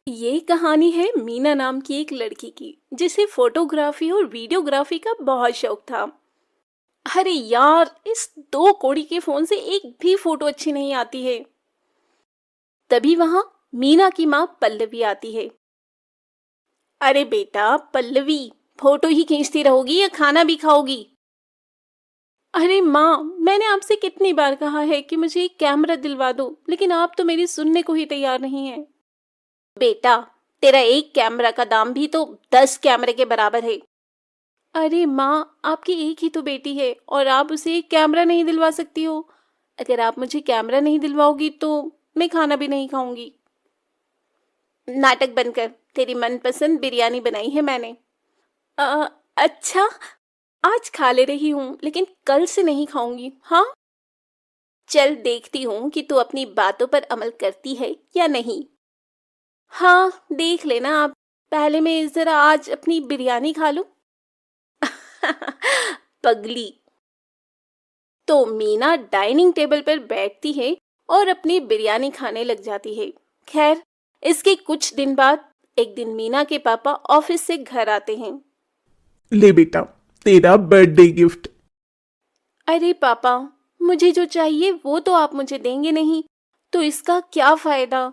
ये कहानी है मीना नाम की एक लड़की की जिसे फोटोग्राफी और वीडियोग्राफी का बहुत शौक था। अरे यार, इस दो कौड़ी के फोन से एक भी फोटो अच्छी नहीं आती है। तभी वहां मीना की माँ पल्लवी आती है। अरे बेटा पल्लवी, फोटो ही खींचती रहोगी या खाना भी खाओगी? अरे माँ, मैंने आपसे कितनी बार कहा है कि मुझे एक कैमरा दिलवा दो, लेकिन आप तो मेरी सुनने को ही तैयार नहीं है। बेटा, तेरा एक कैमरा का दाम भी तो 10 कैमरे के बराबर है। अरे माँ, आपकी एक ही तो बेटी है और आप उसे एक कैमरा नहीं दिलवा सकती हो। अगर आप मुझे कैमरा नहीं दिलवाओगी तो मैं खाना भी नहीं खाऊंगी। नाटक बंद कर, तेरी मनपसंद बिरयानी बनाई है मैंने। अच्छा, आज खा ले रही हूँ लेकिन कल से नहीं खाऊंगी। हाँ, चल देखती हूँ कि तू अपनी बातों पर अमल करती है या नहीं। हाँ, देख लेना आप। पहले मैं जरा आज अपनी बिरयानी खा लूं। पगली। तो मीना डाइनिंग टेबल पर बैठती है और अपनी बिरयानी खाने लग जाती है। खैर, इसके कुछ दिन बाद एक दिन मीना के पापा ऑफिस से घर आते हैं। ले बेटा, तेरा बर्थडे गिफ्ट। अरे पापा, मुझे जो चाहिए वो तो आप मुझे देंगे नहीं, तो इसका क्या फायदा?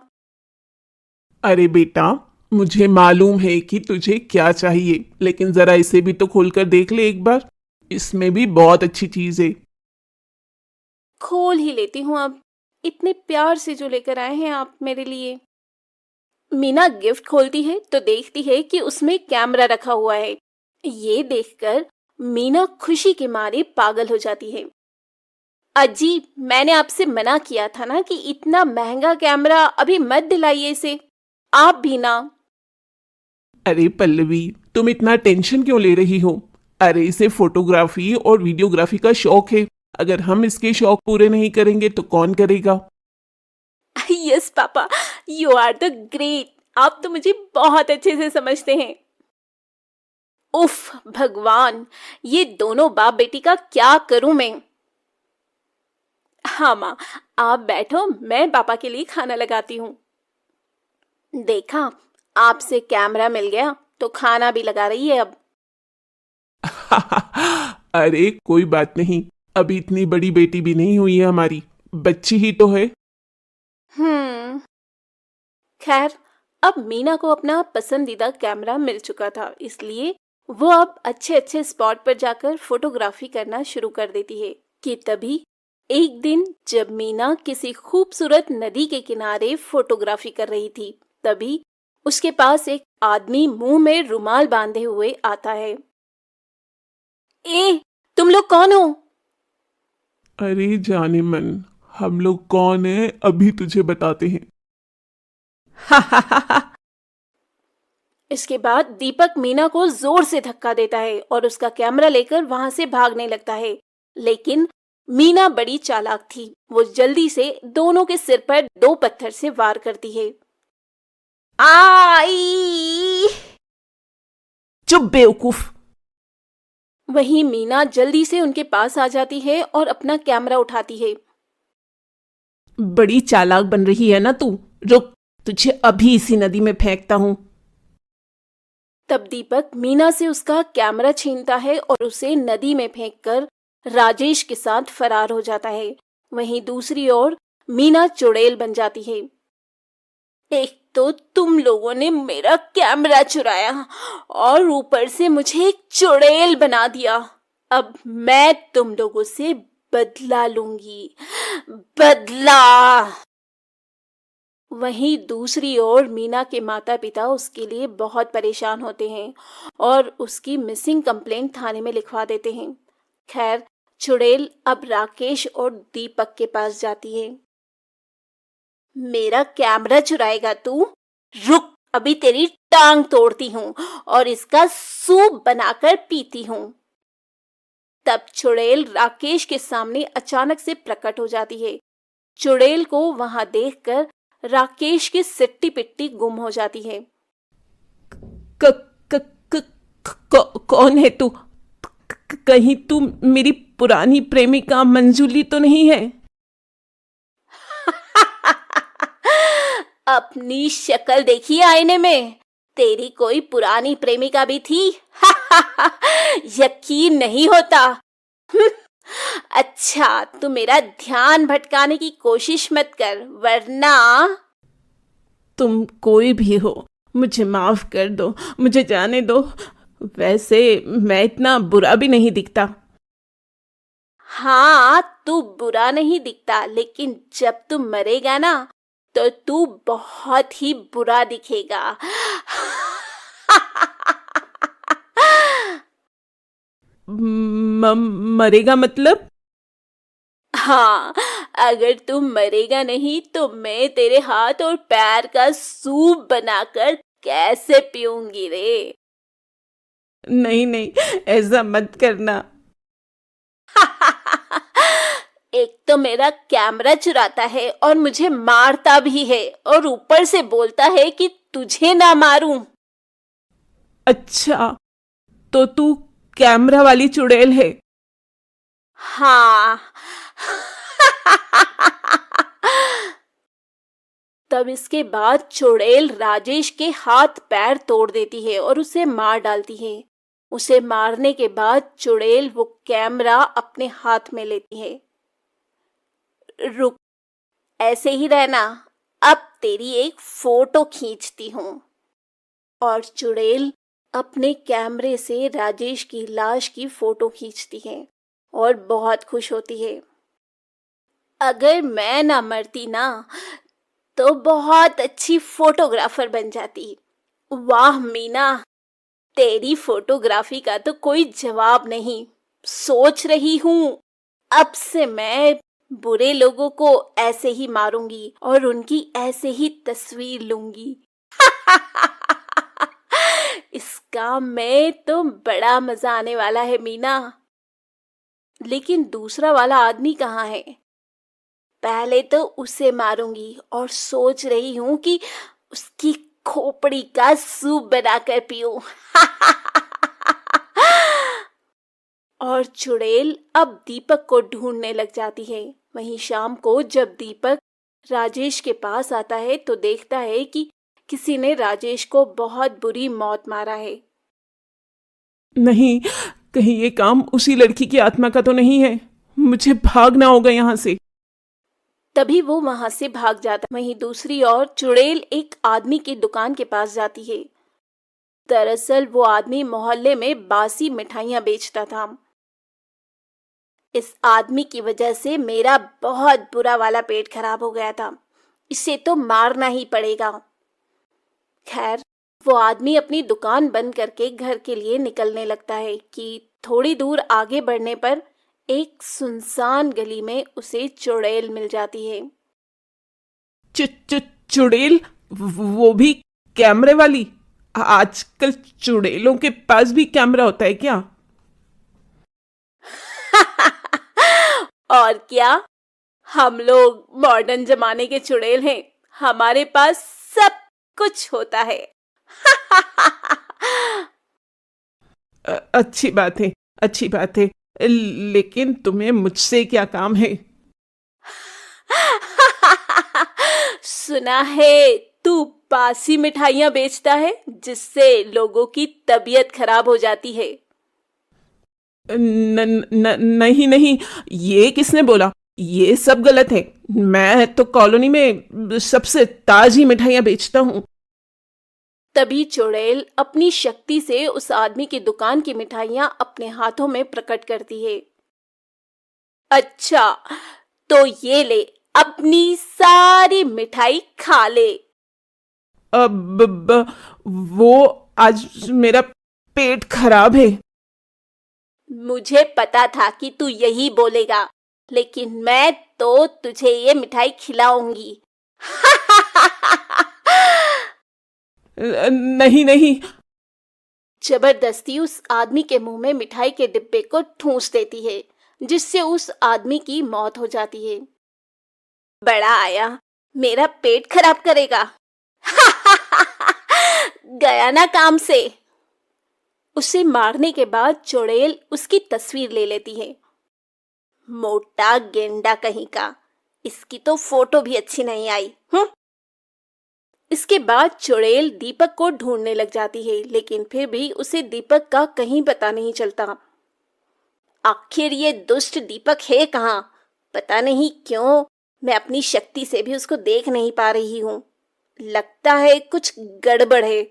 अरे बेटा, मुझे मालूम है कि तुझे क्या चाहिए, लेकिन जरा इसे भी तो खोलकर देख ले एक बार। इसमें भी बहुत अच्छी चीज है। खोल ही लेती हूँ अब। इतने प्यार से जो लेकर आए हैं आप मेरे लिए। मीना गिफ्ट खोलती है तो देखती है कि उसमें कैमरा रखा हुआ है। ये देखकर मीना खुशी के मारे पागल हो जाती है। अजी, मैंने आपसे मना किया था ना कि इतना महंगा कैमरा अभी मत दिलाइए इसे। आप भी ना। अरे पल्लवी, तुम इतना टेंशन क्यों ले रही हो? अरे इसे फोटोग्राफी और वीडियोग्राफी का शौक है। अगर हम इसके शौक पूरे नहीं करेंगे तो कौन करेगा? Yes papa, you are the great. आप तो मुझे बहुत अच्छे से समझते हैं। उफ भगवान, ये दोनों बाप बेटी का क्या करूं मैं। हाँ माँ, आप बैठो, मैं पापा के लिए खाना लगाती हूँ। देखा, आपसे कैमरा मिल गया तो खाना भी लगा रही है अब। अरे कोई बात नहीं, अभी इतनी बड़ी बेटी भी नहीं हुई है हमारी, बच्ची ही तो है। हम्म। खैर, अब मीना को अपना पसंदीदा कैमरा मिल चुका था, इसलिए वो अब अच्छे अच्छे स्पॉट पर जाकर फोटोग्राफी करना शुरू कर देती है। कि तभी एक दिन जब मीना किसी खूबसूरत नदी के किनारे फोटोग्राफी कर रही थी, तभी उसके पास एक आदमी मुंह में रुमाल बांधे हुए आता है। ए, तुम लोग कौन हो? अरे जाने मन, हम लोग कौन है अभी तुझे बताते हैं। इसके बाद दीपक मीना को जोर से धक्का देता है और उसका कैमरा लेकर वहां से भागने लगता है। लेकिन मीना बड़ी चालाक थी, वो जल्दी से दोनों के सिर पर दो पत्थर से वार करती है। आई! चुप बेवकूफ। वहीं मीना जल्दी से उनके पास आ जाती है और अपना कैमरा उठाती है। बड़ी चालाक बन रही है ना तू। रुक, तुझे अभी इसी नदी में फेंकता हूं। तब दीपक मीना से उसका कैमरा छीनता है और उसे नदी में फेंककर राजेश के साथ फरार हो जाता है। वहीं दूसरी ओर मीना चुड़ैल बन जाती है। एक तो तुम लोगों ने मेरा कैमरा चुराया और ऊपर से मुझे एक चुड़ैल बना दिया। अब मैं तुम लोगों से बदला लूंगी, बदला। वहीं दूसरी ओर मीना के माता पिता उसके लिए बहुत परेशान होते हैं और उसकी मिसिंग कंप्लेंट थाने में लिखवा देते हैं। खैर, चुड़ैल अब राकेश और दीपक के पास जाती है। मेरा कैमरा चुराएगा तू? रुक, अभी तेरी टांग तोड़ती हूँ और इसका सूप बनाकर पीती हूँ। तब चुड़ैल राकेश के सामने अचानक से प्रकट हो जाती है। चुड़ैल को वहां देखकर राकेश की सिट्टी पिट्टी गुम हो जाती है। क, क, क, कौन है तू? कहीं तू मेरी पुरानी प्रेमिका मंजूली तो नहीं है? अपनी शक्ल देखी आईने में? तेरी कोई पुरानी प्रेमिका भी थी? यकीन नहीं होता। अच्छा, तू मेरा ध्यान भटकाने की कोशिश मत कर, वरना। तुम कोई भी हो, मुझे माफ कर दो, मुझे जाने दो। वैसे मैं इतना बुरा भी नहीं दिखता। हाँ, तू बुरा नहीं दिखता, लेकिन जब तू मरेगा ना, तो तू बहुत ही बुरा दिखेगा। मरेगा मतलब? हाँ, अगर तू मरेगा नहीं तो मैं तेरे हाथ और पैर का सूप बनाकर कैसे पीऊंगी रे? नहीं नहीं, ऐसा मत करना। एक तो मेरा कैमरा चुराता है और मुझे मारता भी है, और ऊपर से बोलता है कि तुझे ना मारूं। अच्छा, तो तू कैमरा वाली चुड़ैल है? हाँ। तब इसके बाद चुड़ैल राजेश के हाथ पैर तोड़ देती है और उसे मार डालती है। उसे मारने के बाद चुड़ैल वो कैमरा अपने हाथ में लेती है। रुक, ऐसे ही रहना, अब तेरी एक फोटो खींचती हूँ। और चुड़ैल अपने कैमरे से राजेश की लाश की फोटो खींचती है और बहुत खुश होती है। अगर मैं ना मरती ना, तो बहुत अच्छी फोटोग्राफर बन जाती। वाह मीना, तेरी फोटोग्राफी का तो कोई जवाब नहीं। सोच रही हूँ, अब से मैं बुरे लोगों को ऐसे ही मारूंगी और उनकी ऐसे ही तस्वीर लूंगी। इस काम में तो बड़ा मजा आने वाला है मीना। लेकिन दूसरा वाला आदमी कहाँ है? पहले तो उसे मारूंगी और सोच रही हूँ कि उसकी खोपड़ी का सूप बनाकर पीऊं। और चुड़ैल अब दीपक को ढूंढने लग जाती है। वहीं शाम को जब दीपक राजेश के पास आता है तो देखता है कि किसी ने राजेश को बहुत बुरी मौत मारा है। नहीं, कहीं ये काम उसी लड़की की आत्मा का तो नहीं है? मुझे भागना होगा यहाँ से। तभी वो वहां से भाग जाता है। वहीं दूसरी ओर चुड़ैल एक आदमी की दुकान के पास जाती है। दरअसल वो आदमी मोहल्ले में बासी मिठाइयां बेचता था। इस आदमी की वजह से मेरा बहुत बुरा वाला पेट खराब हो गया था। इसे तो मारना ही पड़ेगा। खैर, वो आदमी अपनी दुकान बंद करके घर के लिए निकलने लगता है कि थोड़ी दूर आगे बढ़ने पर एक सुनसान गली में उसे चुड़ैल मिल जाती है। चुड़ैल? वो भी कैमरे वाली? आजकल चुड़ैलों के पास भी कैमरा होता है क्या? और क्या, हम लोग मॉडर्न जमाने के चुड़ैल हैं। हमारे पास सब कुछ होता है। अच्छी बात है, अच्छी बात है। लेकिन तुम्हें मुझसे क्या काम है? सुना है तू बासी मिठाइयां बेचता है जिससे लोगों की तबीयत खराब हो जाती है। नहीं नहीं, ये किसने बोला? ये सब गलत है। मैं तो कॉलोनी में सबसे ताजी मिठाइयां बेचता हूँ। तभी चुड़ैल अपनी शक्ति से उस आदमी की दुकान की मिठाइयां अपने हाथों में प्रकट करती है। अच्छा, तो ये ले, अपनी सारी मिठाई खा ले। अब वो आज मेरा पेट खराब है। मुझे पता था कि तू यही बोलेगा, लेकिन मैं तो तुझे ये मिठाई खिलाऊंगी। नहीं नहीं। जबरदस्ती उस आदमी के मुंह में मिठाई के डिब्बे को ठूंस देती है, जिससे उस आदमी की मौत हो जाती है। बड़ा आया, मेरा पेट खराब करेगा। गया ना काम से। उसे मारने के बाद चुड़ैल उसकी तस्वीर ले लेती है। मोटा गेंडा कहीं का, इसकी तो फोटो भी अच्छी नहीं आई। इसके बाद चुड़ैल दीपक को ढूंढने लग जाती है, लेकिन फिर भी उसे दीपक का कहीं पता नहीं चलता। आखिर ये दुष्ट दीपक है कहाँ? पता नहीं क्यों मैं अपनी शक्ति से भी उसको देख नहीं पा रही हूँ। लगता है कुछ गड़बड़ है।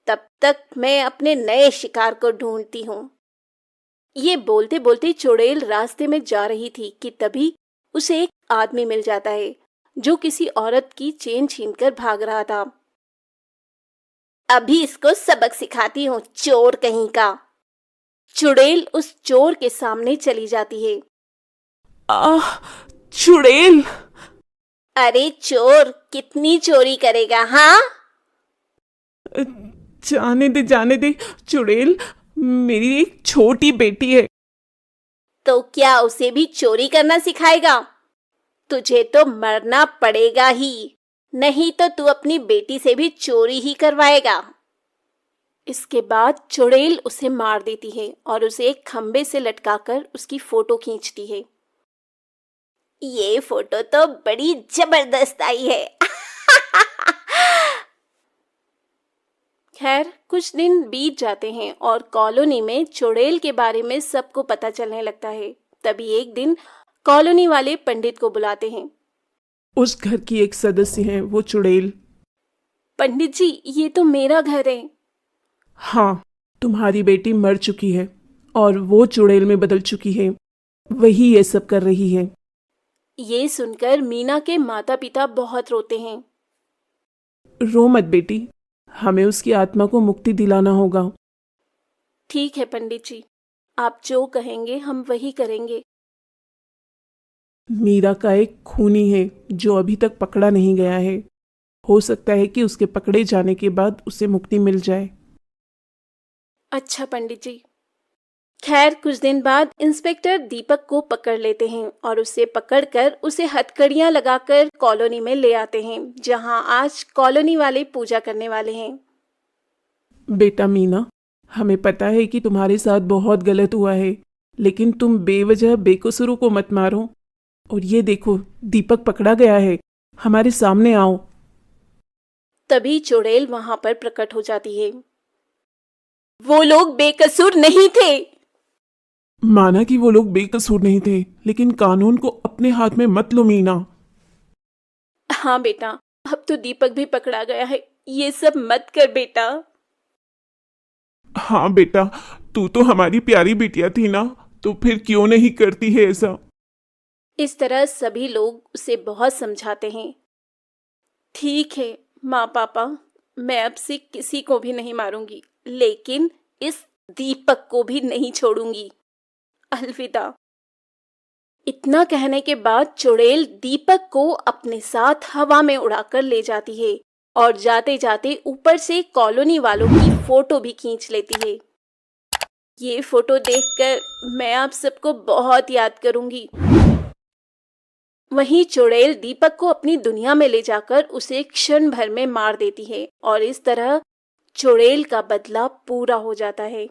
तब तक मैं अपने नए शिकार को ढूंढती हूँ। ये बोलते बोलते चुड़ैल रास्ते में जा रही थी कि तभी उसे एक आदमी मिल जाता है जो किसी औरत की चेन छीनकर भाग रहा था। अभी इसको सबक सिखाती हूँ, चोर कहीं का। चुड़ैल उस चोर के सामने चली जाती है। आह, चुड़ैल! अरे चोर, कितनी चोरी करेगा? हाँ, जाने दे चुड़ैल, मेरी एक छोटी बेटी है। तो क्या उसे भी चोरी करना सिखाएगा? तुझे तो मरना पड़ेगा ही, नहीं तो तू अपनी बेटी से भी चोरी ही करवाएगा। इसके बाद चुड़ैल उसे मार देती है और उसे एक खंबे से लटकाकर उसकी फोटो खींचती है। ये फोटो तो बड़ी जबरदस्त आई है। खैर, कुछ दिन बीत जाते हैं और कॉलोनी में चुड़ैल के बारे में सबको पता चलने लगता है। तभी एक दिन कॉलोनी वाले पंडित को बुलाते हैं। उस घर की एक सदस्य है वो चुड़ैल। पंडित जी, ये तो मेरा घर है। हाँ, तुम्हारी बेटी मर चुकी है और वो चुड़ैल में बदल चुकी है। वही ये सब कर रही है। ये सुनकर मीना के माता पिता बहुत रोते हैं। रो मत बेटी, हमें उसकी आत्मा को मुक्ति दिलाना होगा। ठीक है पंडित जी, आप जो कहेंगे हम वही करेंगे। मीरा का एक खूनी है जो अभी तक पकड़ा नहीं गया है। हो सकता है कि उसके पकड़े जाने के बाद उसे मुक्ति मिल जाए। अच्छा पंडित जी। खैर, कुछ दिन बाद इंस्पेक्टर दीपक को पकड़ लेते हैं और उसे पकड़कर उसे हथकड़ियां लगाकर कॉलोनी में ले आते हैं, जहां आज कॉलोनी वाले पूजा करने वाले हैं। बेटा मीना, हमें पता है कि तुम्हारे साथ बहुत गलत हुआ है, लेकिन तुम बेवजह बेकसूरों को मत मारो। और ये देखो, दीपक पकड़ा गया है, हमारे सामने आओ। तभी चुड़ैल वहां पर प्रकट हो जाती है। वो लोग बेकसूर नहीं थे। माना कि वो लोग बेकसूर नहीं थे, लेकिन कानून को अपने हाथ में मत लो मीना। हाँ बेटा, अब तो दीपक भी पकड़ा गया है, ये सब मत कर बेटा। हाँ बेटा, तू तो हमारी प्यारी बिटिया थी ना, तो फिर क्यों नहीं करती है ऐसा? इस तरह सभी लोग उसे बहुत समझाते हैं। ठीक है माँ पापा, मैं अब से किसी को भी नहीं मारूंगी, लेकिन इस दीपक को भी नहीं छोड़ूंगी। अलविदा। इतना कहने के बाद चुड़ैल दीपक को अपने साथ हवा में उड़ाकर ले जाती है और जाते जाते ऊपर से कॉलोनी वालों की फोटो भी खींच लेती है। ये फोटो देखकर मैं आप सबको बहुत याद करूंगी। वहीं चुड़ैल दीपक को अपनी दुनिया में ले जाकर उसे क्षण भर में मार देती है और इस तरह चुड़ैल का बदला पूरा हो जाता है।